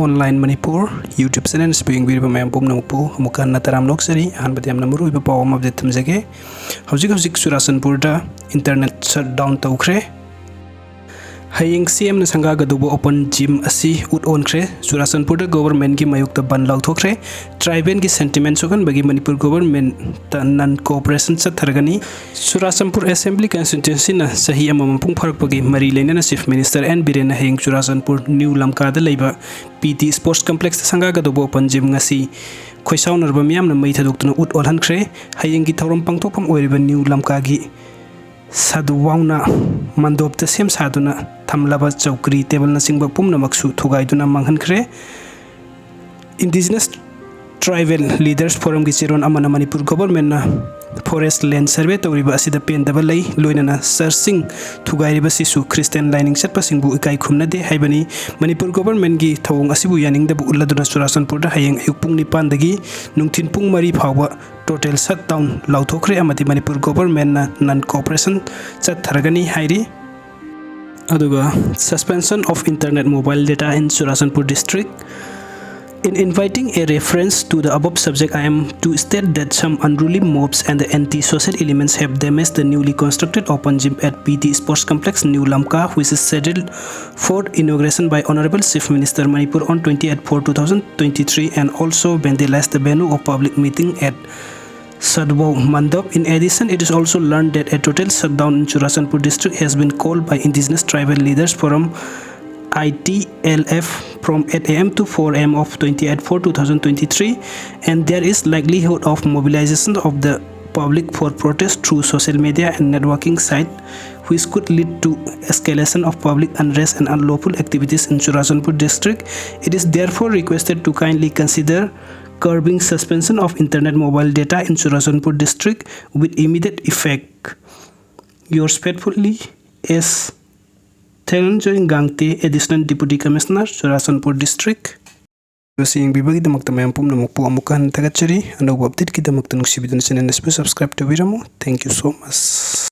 online Manipur YouTube channel speaking video mayam pum nangpu mukan nataram noksari han batiam namuru iba pawam update tamjage hwjik Churchanpur da internet shutdown toukhree hayeng CM na sanga gadubo open gym asi ut on khre Churchanpur da government gi mayuk ta ban law thokre tribal gi sentiment sokan bagi Manipur government ta non cooperation cha thargani Churchanpur assembly constituency na sahi amam pung pharak bagi mari lena chief minister and biren hayeng Churchanpur new lamka da leiba PT sports complex sanga gadubo open gym ngasi khoisaw narba miyam na mai thaduk tuna ut olhan khre hayeng gi thorom pangthokpam oiriba new lamka gi saduwauna mandop ta sem saduna thamlaba toukhree table na singba pumna maksu thugaiduna manghan khre indigenous tribal leaders forum gi chiron amana Manipur government na forest land survey tawriba asida pen double lay loinana searching thugairiba sisu Christian lining setpa singbu ikai khumna de haibani Manipur government gi thawong asibu yaning da bu uladuna Churchanpur da hayeng ayuk pung 9 dagi nungthin pung 3 phawba total shutdown lauthokre amati Manipur government na non cooperation chat thargani hairi aduga suspension of internet mobile data in Churchanpur district. In inviting a reference to the above subject, I am to state that some unruly mobs and the anti-social elements have damaged the newly constructed open gym at PT Sports Complex New Lamka, which is scheduled for inauguration by Honorable Chief Minister Manipur on 28/4/2023, and also vandalized the venue of public meeting at Sadwau Mandop. In addition, it is also learned that a total shutdown in Churchanpur district has been called by indigenous tribal leaders from ITLF from 8 AM to 4 AM of 28/4/2023, and there is likelihood of mobilization of the public for protest through social media and networking site, which could lead to escalation of public unrest and unlawful activities in Churchanpur district. It is therefore requested to kindly consider curbing suspension of internet mobile data in Churchanpur district with immediate effect. Yours faithfully is Thanjoy Gangte, Additional Deputy Commissioner, Churchanpur District. Seeing bibagi damak tamayam pum namukpu amukan tagachari and update ki damak tanuk sibidan channel subscribe to Viramu. Thank you so much.